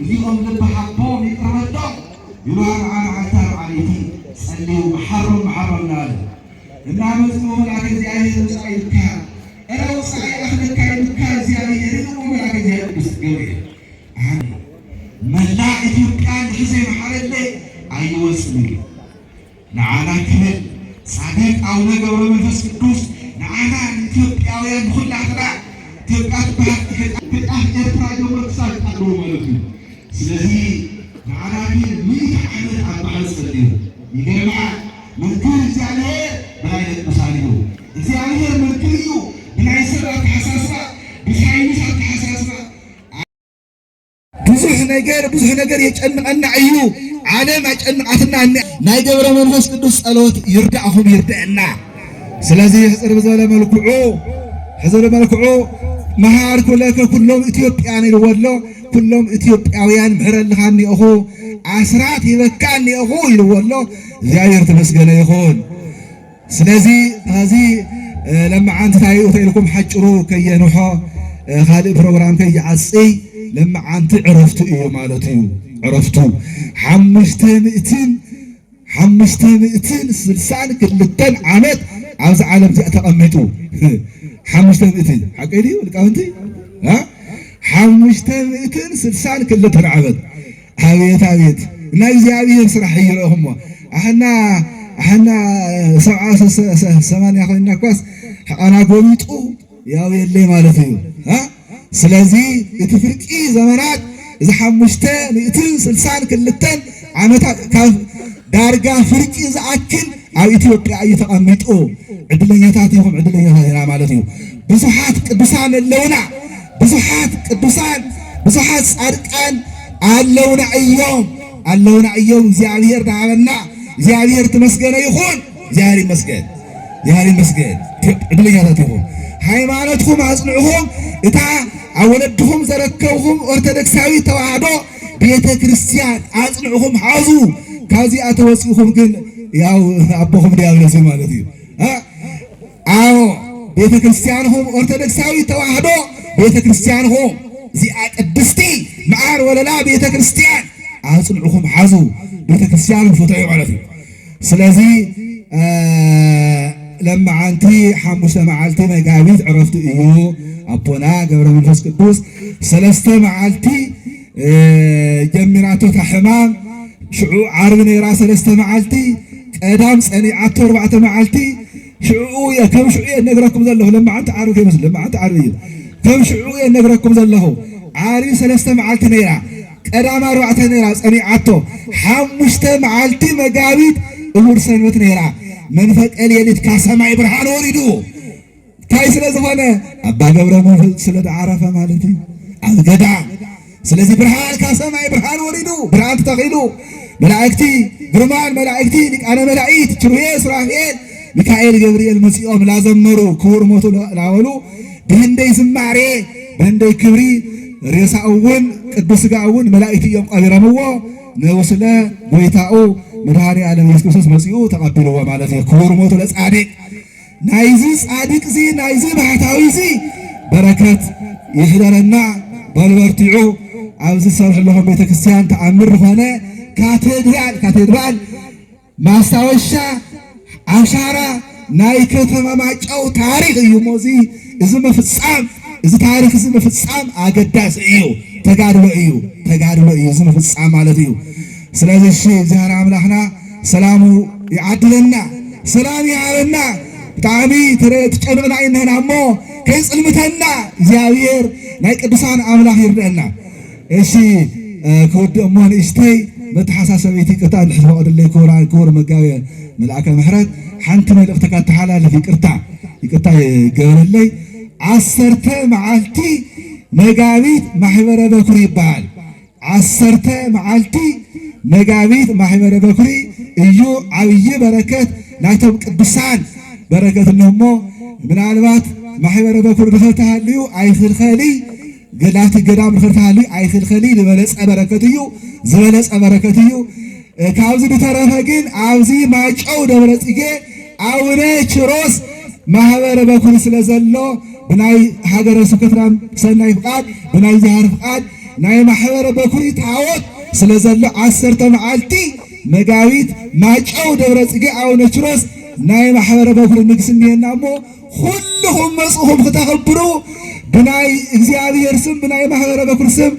اليوم نبحبهم يقرأوا يروح على عتاب عليتي سألي محرم نال النعمة ملاك زيادة وسعي الكام أنا وسعي أخذ الكام زيادة وملاك زيادة بس قوي ملاك يبقى حزي محل اللي أيوة اسمي نعانا كمل صديق أو نجور من فس الدوس نعانا نتيبقى وين بخل أخذ تبقى بالأهل إبراهيم مركزات أقول مالتي ስለዚህ ማራኪ ምን አመት አባስተው ይገርማ ምንክር እግዚአብሔር በላይ ተሳሪው እግዚአብሔር ምንክርዩ በላይ ሰራት ተሐሳሳ በሳይንስ ተሐሳሳ ብዙ ነገር የጨነቀና እዩ ዓለም አጨነቃትና ናይ ገብረ መንፈስ ቅዱስ ጸሎት ይርዳአሁም ይርዳአና ስለዚህ ሕጽር በዘለ መልክዑ መሃር ኩለከ ኩሎም ኢትዮጵያን ይወሎ ኩሎም ኢትዮጵያውያን ምሕረልኻኒ እኹ አስራት ይበካኒ እኹ ይልወሎ እግዚአብሔር ተመስገነ ይኹን። ስለዚህ هذه لما አንተ ታዩተልኩም ሐጭሩ ከየንሖ ካልእ ፕሮግራም ከይዓጽይ لما አንተ ዕረፍቱ እዩ ማለት እዩ ዕረፍቱ 562 ዓመት ኣብዚ ዓለም እዚኣ ተቐሚጡ 500 حقيقي ልቃውንቲ 562 ዓመት አቤት እና እግዚአብሔር ስራሕ ይረህሞ አህና 80 ኮይና ኳስ አና ጎሚጡ ያው የለይ ማለት እዩ ስለዚህ እቲ ፍርቂ ዘመናት እዚ 562 ዓመታት ካብ ዳርጋ ፍርቂ ዝኣክል ኣብ ኢትዮጵያ እየተቐሚጡ ዕድለኛታት ይኹም ዕድለኛታት ማለት እዩ ብዙሓት ቅዱሳን ኣለውና ብዙሓት ቅዱሳን ብዙሓት ጻድቃን ኣለውና እዮም እግዚአብሔር ዳበና እግዚአብሔር ተመስገነ ይኹን እግዚአብሔር ይመስገን ዕድለኛታት ይኹም ሃይማኖትኩም አጽንዑሁም እታ አወለድኩም ዘረከብኩም ኦርቶዶክሳዊ ተዋህዶ ቤተ ክርስቲያን አጽንዑሁም ሓዙ ካዚ አተወጽኹም ግን ያው አቦኹም ዲያብሎስ ማለት እዩ አዎ ቤተ ክርስቲያንሁም ኦርቶዶክሳዊ ተዋህዶ ቤተ ክርስቲያንሁም እዚኣ ቅድስቲ መዓር ወለላ ቤተ ክርስቲያን አጽንዑሁም ሓዙ ቤተ ክርስቲያን ፍትሑ ማለት እዩ ስለዚህ لما عنتي حموسة معالتي مجابيت عرفت إيوه أبونا قبل منفس قدوس سلسة معالتي جميراتو تحمام شعو عربني راس سلسة معالتي قدام سأني عطر بعت معالتي شعو يا كم شعو نقرأكم ذله لما عنت عارف كم لما عنت عارف كم شعو نقرأكم ذله عارف سلسة معالتي نيرا قدام أربعة نيرا سأني عطر حموسة معالتي مجابيت أمور سنوات نيرا መንፈቅ ኤልየሊት ከሰማይ ብርሃን ወሪዱ ታይ ስለዝሆነ አባ ገብረ መንፈስ ስለተዓረፈ ማለት እዩ አብገዳ ስለዚህ ብርሃን ከሰማይ ብርሃን ወሪዱ ብርሃን ተተኺሉ መላእክቲ ግርማን መላእክቲ ሊቃነ መላእክት ኪሩቤል ሱራፌል ሚካኤል ገብርኤል መጽኦም ላዘመሩ ክቡር ሞቱ ላወሉ ብህንደይ ዝማሬ ብህንደይ ክብሪ ሬሳውን ቅዱስ ጋውን መላእክት እዮም ቀቢረምዎ ነውስለ ጎይታኡ መድኃኔ ዓለም ኢየሱስ ክርስቶስ መጽኡ ተቀብለዎ ማለት ነው ክቡር ሞቱ ለጻድቅ ናይዚ ጻድቅ ዚ ናይዚ ባህታዊ ዚ በረከት ይህደረና በልበርቲዑ ኣብዚ ሰርሕለኹ ቤተ ክርስቲያን ተኣምር ሆነ ካቴድራል ማስታወሻ አሻራ ናይ ከተማ ማጫው ታሪክ እዩ ሞዚ እዚ መፍጻም እዚ ታሪክ እዚ መፍጻም አገዳስ እዩ ተጋድሎ እዩ እዚ መፍጻም ማለት እዩ ስለዚህ እግዚአብሔር አምላክና ሰላሙ ይዓድለና ሰላም ይሃበና ብጣዕሚ ተጨንቅና ኢና እሞ ከይጽልምተና እግዚአብሔር ናይ ቅዱሳን አምላክ ይርዳና እሺ ከወድ እሞ ንእሽተይ መተሓሳሰበይቲ ቅርታ ንሕፈቅድለይ ክቡር መጋቤ መልአከ ምሕረት ሓንቲ መልእኽቲ ተሓላልፍ ይቅርታ ይገብረለይ 10 መዓልቲ መጋቢት ማሕበረ በኩሪ ይበሃል 10 መዓልቲ መጋቢት ማሕበረ በኩሪ እዩ ዓብይ በረከት ናይቶም ቅዱሳን በረከት ነሞ ምናልባት ማሕበረ በኩሪ ድኸልተሃልዩ ኣይፍልኸሊ ገላቲ ገዳም ንኽርታሊ ኣይክልኸሊ ዝበለፀ በረከት እዩ ዝበለፀ በረከት እዩ ካብዚ ዝተረፈ ግን ኣብዚ ማይጨው ደብረ ጽጌ አቡነ ኪሮስ ማህበረ በኩር ስለዘሎ ብናይ ሃገረ ስብከትና ሰናይ ፍቃድ ብናይ ዚሃር ፍቃድ ናይ ማህበረ በኩር ታወት ስለዘሎ 10 መዓልቲ መጋቢት ማይጨው ደብረ ጽጌ አቡነ ኪሮስ ናይ ማህበረ በኩር ንግስነና እሞ ሁሉም መጽሁም ከተከብሩ ብናይ እግዚአብሔር ስም ብናይ ማህበረ በኩር ስም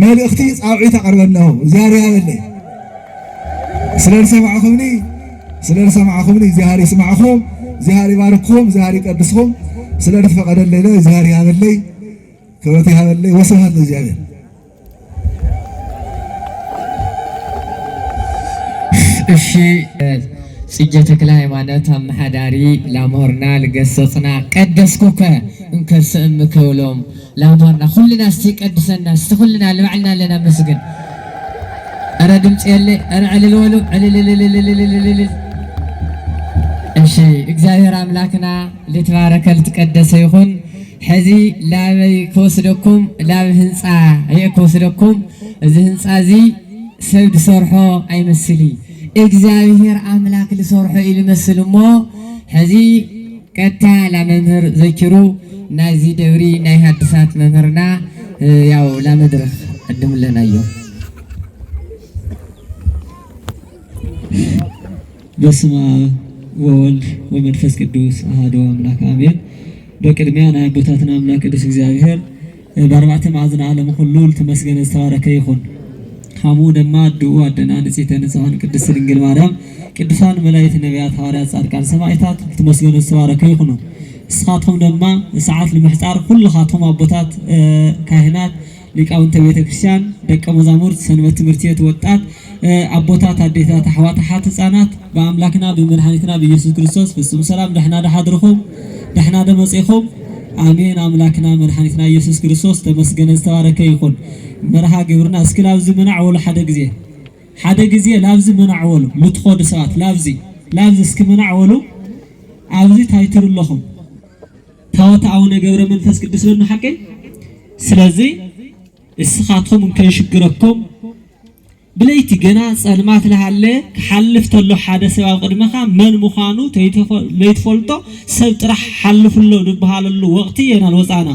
መልእክቲ ጻውዒት አቀርበናሁ ዛሬ ያበለይ ስለሰማዕኹምኒ እግዚአብሔር ይስማዕኹም እግዚአብሔር ይባርክኩም እግዚአብሔር ይቀድስኩም ስለተፈቀደልኝ እግዚአብሔር ያበለይ ክብረት ያበለይ ወስብሐት ለእግዚአብሔር እሺ ጽጌ ተክለ ሃይማኖት አመሐዳሪ ላሞርና ልገሰጽና ቀደስኩከ እንከልሰም ከውሎም ላሞርና ሁሉና እስቲ ቀድሰና እስቲ ሁሉና ለባዕልና ለና መስግን አረ ድምጽ የለ አረ አለል ወሉ አለል እሺ እግዚአብሔር አምላክና ለተባረከ ለተቀደሰ ይሁን ሕዚ ላበይ ከወስደኩም ላብ ህንፃ ከወስደኩም እዚ ህንፃ እዚ ሰብ ዝሰርሖ አይመስሊ እግዚአብሔር አምላክ ልሰርሖ ይመስል እሞ ሕዚ ቀጥታ ለመምህር ዘኪሩ ናይዚ ደብሪ ናይ ሐዲሳት መምህርና ያው ለመድረክ ቀድምለናዮ በስመ አብ ወወልድ ወመንፈስ ቅዱስ አሐዱ አምላክ አሜን። በቅድሚያ ናይ አቦታትና አምላክ ቅዱስ እግዚአብሔር በአርባዕተ ማዕዘነ ዓለም ሁሉ ተመስገነ ዝተባረከ ይሁን። ሐሙ ደማ ድኡ አደና ንጽሕተ ንጹሐን ቅድስት ድንግል ማርያም ቅዱሳን መላእክት ነቢያት ሐዋርያት ጻድቃን ሰማዕታት ተመስገነ ዝተባረከ ይሁኑ። እስኻትኩም ደማ ሰዓት ለምሕጻር ኩልኻትኩም አቦታት ካህናት ሊቃውንተ ቤተ ክርስቲያን ደቀ መዛሙርት ሰንበት ትምህርት ቤት ወጣት አቦታት አዴታት አሕዋት ህፃናት በአምላክና በመድኃኒትና በኢየሱስ ክርስቶስ ፍጹም ሰላም ደህና ደሃድርኩም ደህና ደመጽኹም አሜን። አምላክና መድኃኒትና ኢየሱስ ክርስቶስ ተመስገነ ዝተባረከ ይሁን። መርሃ ግብርና እስኪ ላብዚ መናዕወሉ ሓደ ጊዜ ላብዚ መናዕወሉ ልትኾዱ ሰባት ላብዚ እስኪ መናዕወሉ ኣብዚ ታይትሩለኹም ታወት አቡነ ገብረ መንፈስ ቅዱስ ለና ሐቀ ስለዚ እስኻትኩም እንከይሽግረኩም ብለይቲ ገና ጸልማት ለሃለ ክሓልፍ ተሎ ሓደ ሰብ ኣብ ቅድመኻ መን ምዃኑ ለይትፈልጦ ሰብ ጥራሕ ሓልፍሎ ዝበሃለሉ ወቕቲ የናል ወፃና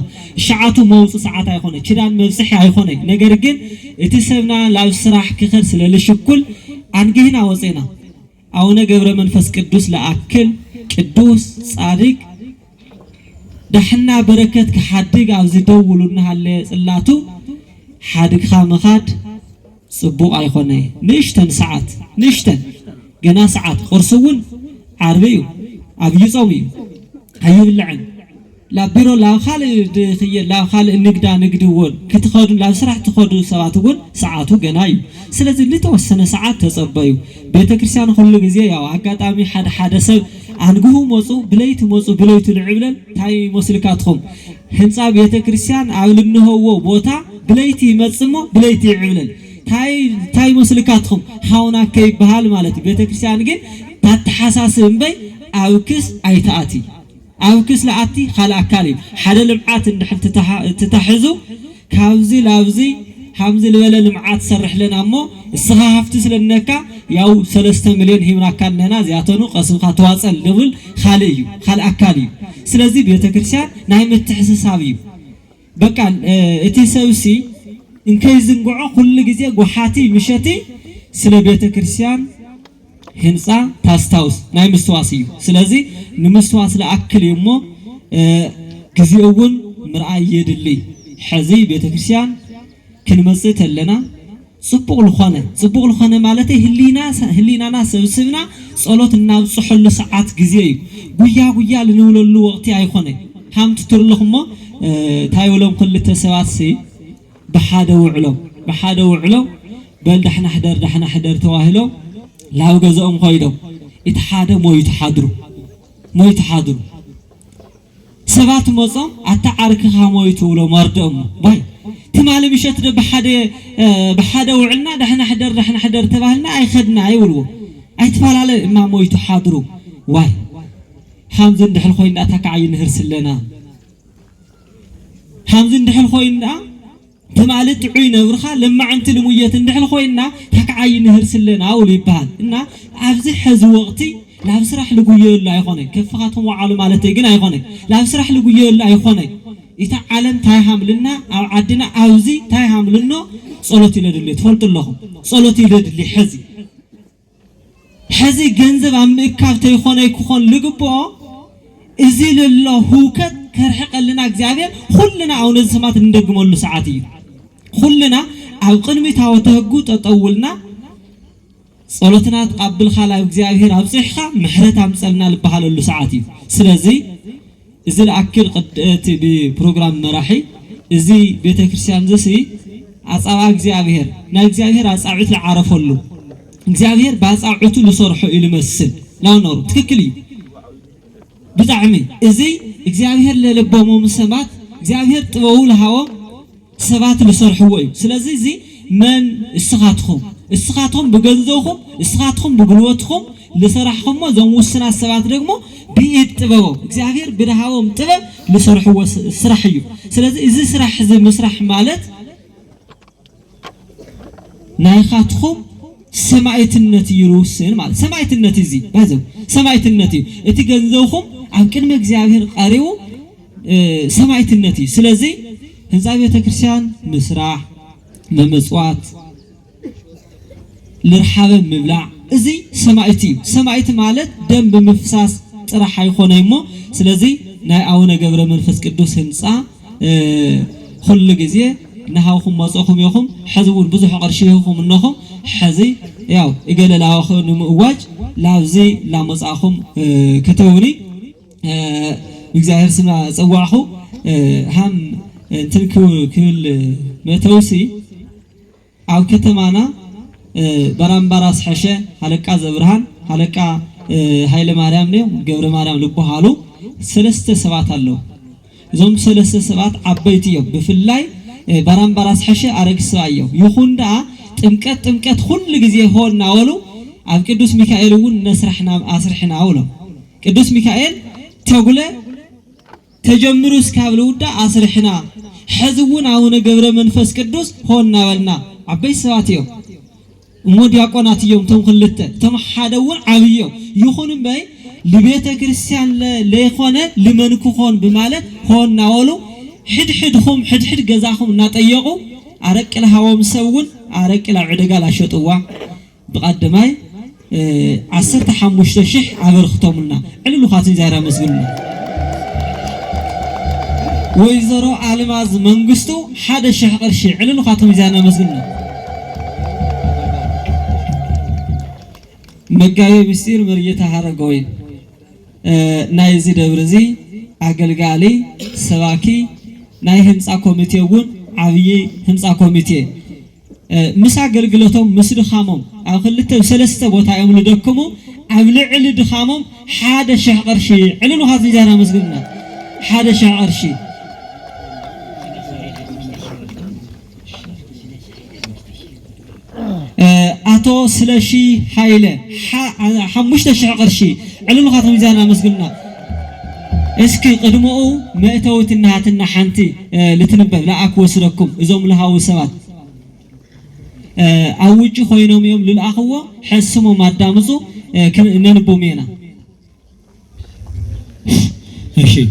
ሸዓቱ መውፅእ ሰዓት ኣይኮነ ኪዳን መብፅሒ ኣይኮነ ነገር ግን እቲ ሰብና ላብ ስራሕ ክኸድ ስለልሽኩል አንጊህና ወፅና አቡነ ገብረ መንፈስ ቅዱስ ለአክል ቅዱስ ጻድቅ ደሕና በረከት ክሓድግ ኣብ ዝደውሉና ሃለ ጽላቱ ሓድግኻ መኻድ ጽቡቕ ኣይኮነ ንእሽተን ሰዓት ንእሽተን ገና ሰዓት ቁርስውን ዓርቢ እዩ ኣብይ ጾም እዩ ኣይብልዕን ላብ ቢሮ ላብ ካልእ ንግድውን ክትኸዱ ላብ ስራሕ ትኸዱ ሰባት እውን ሰዓቱ ገና እዩ ስለዚ ልተወሰነ ሰዓት ተጸበዩ ቤተክርስቲያን ኩሉ ግዜ ያው አጋጣሚ ሓደ ሰብ አንግሁ ሞፁ ብለይቲ ልዕብለን ታይ መስልካትኩም ህንፃ ቤተክርስቲያን ኣብ ልንህዎ ቦታ ብለይቲ ይመጽሞ ብለይቲ ይዕብለን ታይ መስልካትኩም ሃውና ከይበሃል ማለት ቤተክርስቲያን ግን ታተሓሳስብ እምበይ ኣብክስ ኣይተኣቲ ኣብክስ ለኣቲ ካልእ ኣካል እዩ ሓደ ልምዓት እንድሕር ትተሕዙ ካብዚ ላብዚ ሓምዚ ልበለ ልምዓት ሰርሕ ለና እሞ እስኻ ሃፍቲ ስለነካ ያው 3 ሚልዮን ሂምናካ ነና ዚያተኑ ቀስምካ ተዋጸል ልብል ካልእ እዩ ካልእ ኣካል እዩ ስለዚ ቤተክርስቲያን ናይ ምትሕስሳብ እዩ በቃ እቲ ሰብሲ እንከይ ዝንግዖ ኩሉ ግዜ ጎሓቲ ምሸቲ ስለ ቤተክርስቲያን ህንፃ ታስታውስ ናይ ምስተዋስ እዩ ስለዚ ንምስተዋስ ለአክል እሞ ግዜውን ምርኣይ የድሊ ሕዚ ቤተክርስቲያን ክንመጽእ ተለና ጽቡቕ ልኾነ ማለት ህሊናና ሰብስብና ጸሎት እናብጽሐሉ ሰዓት ግዜ እዩ ጉያ ልንብለሉ ወቕቲ ኣይኮነ ሃምቲ ትርልኹሞ ታይብሎም ክልተ ሰባት በሓደ ውዕሎ በል ዳሕና ሕደር ተዋሂሎም ላብ ገዝኦም ኮይዶም እቲ ሓደ ሞይቱ ሓድሩ ሰባት መጾም አታዓርክኻ ሞይቱ ብሎ መርዶም ወይ ትማሊ ምሸት በሓደ ውዕልና ዳሕና ሕደር ተባህልና ኣይኸድና አይብልዎ ኣይተፈላለ እማ ሞይቱ ሓድሩ ዋይ ሓምዚ እንድሕል ኮይና ተካዓይ ንህርስለና كم زين دحل خوينا تمالت عينا برخا لما عند المية دحل خوينا تكعين هرسلنا أولي بان إن أفزح حز وقتي لا بسرح لقويه لا يخونك كيف خاطهم وعلم على تيجنا يخونك لا بسرح لقويه لا يخونك إذا علم تايهم لنا أو عدنا أوزي تايهم لنا صلاتي لدلي تفرط اللهم صلاتي لدلي حزي جنزب عم إكاف تيخونك خون لقبوا إزيل الله هوكت كرحق لنا أجزابير كلنا أو نزمات ندقم له ساعتين كلنا أو قنمي تاوتهجو تطولنا صلاتنا تقبل خلا أجزابير أبصحها محرت عمسلنا لبحال له ساعتين سلزي إزيل أكل قد تبي برنامج مراحي إزي بيت كريستيان زسي أصعب أجزابير نأجزابير أصعب العرف له أجزابير بس أعطوا لصرحه إلى مسل لا نور تكلي بزعمي إزي إجزابير للبوم مسمات إجزابير تقول هوا سبات لصرحه سلزي زي من السخاتهم بجنزوهم السخاتهم بقلوتهم لصرحهم ما زم وسنا السبات رقمه بيت تبوا إجزابير برهاهم تبا لصرحه سرحيه سلزي إزي سرح زي مسرح مالت نايخاتهم سمعت النتي يروسين مال سمعت النتي زي بازو سمعت النتي اتجنزوهم عن كلمة إجزابير قاريو سمعت النتي سلزي هنزابية كريستيان مسرح ممصوات لرحاب مبلع ازي سمعت مالت دم بمفساس طرح يكون يمو سلازي ناي اونه جبر منفس قدوس هنصا كل غزيه نهاوكم مصوخم يوخم حزون بزح قرشيهم انهم حزي ياو يقللاوخن مواج لاوزي لا مصاخم كتوني እግዚአብሔር ስማ ጸዋሑ ሃም ትንክል መተውሲ አው ከተማና በራምባራስ ሐሸ አለቃ ዘብርሃን አለቃ ኃይለ ማርያም ነው ገብረ ማርያም ልቦሃሉ ሰለስተ ሰባት አለው ዞም ሰለስተ ሰባት አበይትዮ በፍላይ በራምባራስ ሐሸ አረግሳየው ይሁንዳ ጥምቀት ሁሉ ጊዜ ሆና ወሉ አብ ቅዱስ ሚካኤል ወን ነስራህና አስርህና አውሎ ቅዱስ ሚካኤል ተጉለ ተጀምሩ እስካብለውዳ አስርህና حزون عون جبر منفس قدوس هون ناولنا عبي سواتيو مودياقونات يوم تم خلته تم حدون عبيو يخون باي لبيت كريستيان ليخونه لمنكوخون بماله هون ناولو حد جزاهم نطيقو عرق الهوا مسون عرق العدقال اشطوا بقدماي 15 شح عبر ختمنا علو خاطي زارا مسجنا ويزرو علماز منغستو حدا شح قرشي علو خاطم زانا مسجنا مغاوي مسير مريتا حرغوين نايزي دبرزي አገልጋሊ ሰባኪ ናይ ህንጻ ኮሚቴውን አብይ ህንጻ ኮሚቴ ምሳ አገልግሎቶም ምስድኻሞም ኣብ ክልተ ሰለስተ ቦታ እዮም ልደክሙ ኣብ ልዕሊ ድኻሞም ሓደ ሸሕ ቅርሺ ዕልሉ ኻት ዛና መስግና ሓደ ሸሕ ቅርሺ አቶ ስለሺ ኃይለ ሓሙሽተ ሸሕ ቅርሺ ዕልሉ ኻት ዛና መስግና اسكي قدمو مئتوت النهاتنا حنتي لتنبه لا اكو وسركم ازوم لهاو سبات اوجي خوينوم يوم للاخوه حسمو مادامزو ننبو مينا ماشي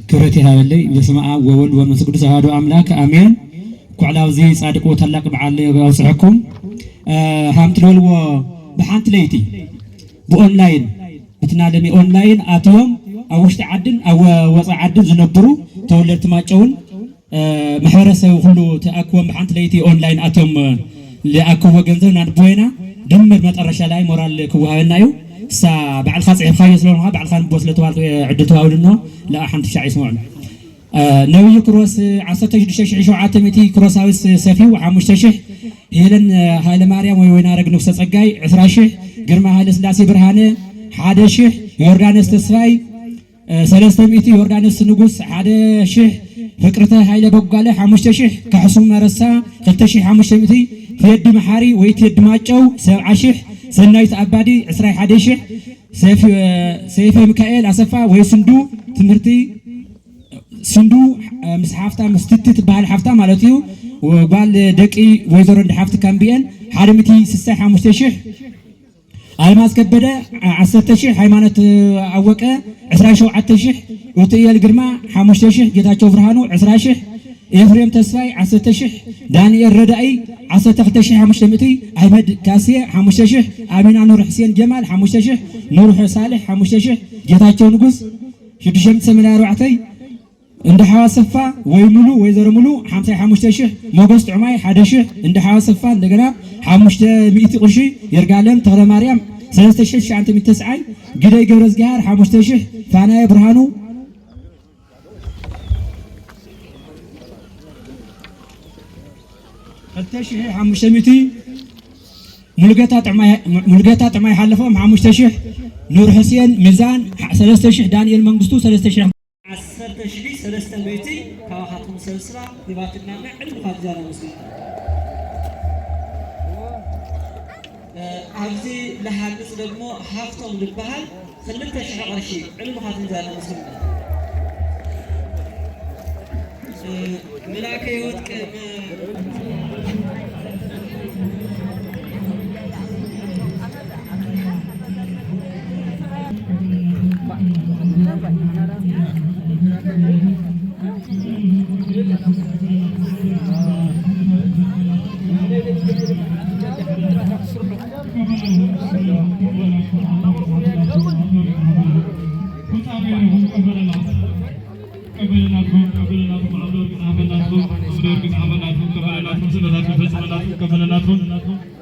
كرتي هاولي بسم الله وولد ومنفس قدوس احد املاك امين كعلاو زي صادق وتلاق بعل يوصحكم هامت لولو بحانت ليتي بأونلاين بتنادمي أونلاين أتوم أوشت عدن أو وضع عدن زنبرو تولرت ماجون محورسه كله تأكوم بحانت ليتي أونلاين أتوم لأكوه جنزون نبوينا دمر متقرش لاي مورال كوها نايو سا بعد خاص خايس لونها بعد خان بوصلتوا عدتوا أولنا لا حنت شعي اسمعنا نوي كروس عصت تجدش عيشوا عاتمتي كروس هاوس سفي وعمش تشح هيلن هايل مريم وينا رج نفس صقاي عسراشه جرما هايل سلاسي برهانه حادشه يوردانس تسفاي سلسته ميتي يوردانس نغوس حادشه فكرته هايل بقاله حمش تشح كحسم مرسا قلتشي حمش ميتي في يد محاري ويت يد ماچو 70 سنايت عبادي عسراي حادشه سيف ميكائيل اسفا ويسندو تمرتي ስንዱ ምስ ሓፍታ ምስ ትትት በሃል ሓፍታ ማለት እዩ ጓል ደቂ ወይዘሮ እንድሓፍቲ ካምቢአን 165,000 አልማዝ ከበደ 10,000 ሃይማኖት አወቀ 27,000 ኡትኤል ግርማ 5,000 ጌታቸው ብርሃኑ 20,000 ኤፍሬም ተስፋይ 10,000 ዳንኤል ረዳኢ 12,500 አህመድ ካሴ 5,000 አሚና ኑር ሁሴን ጀማል 5,000 ኑር ሳሌሕ 5,000 ጌታቸው ንጉስ 684 እንደ ሐዋሰፋ ወይ ሙሉ ወይዘሮ ሙሉ 55,000 ሞገስ ጥዑማይ 1,000 እንደ ሐዋሰፋ እንደገና 500 ቁርሺ ይርጋለም ተክለ ማርያም 3,909 ግደይ ገብረዝጋር 5,000 ፋናይ ብርሃኑ 2,500 ሙልገታ ጥዑማይ ሓለፎም 5,000 ኑር ሁሴን ሚዛን 3,000 ዳንኤል መንግስቱ 3,000 10,000 300 ካዋኻትኩም ሰብስባ ሂባትና ዕልም ኻትዛና መስጊድ ኣብዚ ለሃንጽ ደግሞ ሃፍቶም ልበሃል 2,000 ቅርሺ ዕልም ኻትዛና መስጊድ መላከ ህይወት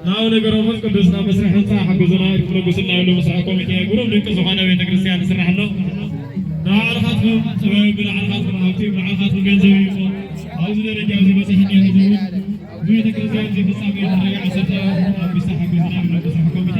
ናው ነገሮም ቅዱስና መስርሕ ህንፃ ሓገዙና ይፍለጉስና ይብሉ መስርሕ ኮሚቴ ጉሩብ ድንቂ ዝኾነ ቤተክርስትያን ዝስራሕ ኣሎ ንባዕልኻትኩም ጥበብ ብላዕልኻትኩም ሃብቲ ብላዕልኻትኩም ገንዘብ እዩ ኣብዚ ደረጃ እዚ በፂሕኒ ህዝቡ ቤተክርስትያን እዚ ፍፃሜ ተረጋግፀ ኣብ ምስታ ሓገዙና ይብሉ መስርሕ ኮሚቴ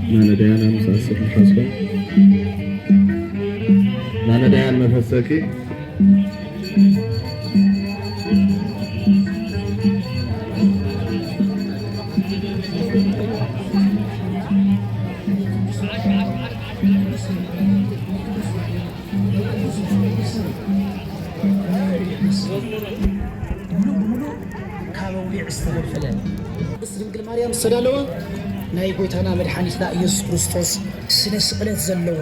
ناديانا مسافر الحسن ناديان مفسكي ማርያም ሰዳለዋ ናይ ጎይታና መድኃኒትና ኢየሱስ ክርስቶስ ስነ ስቅለት ዘለዎ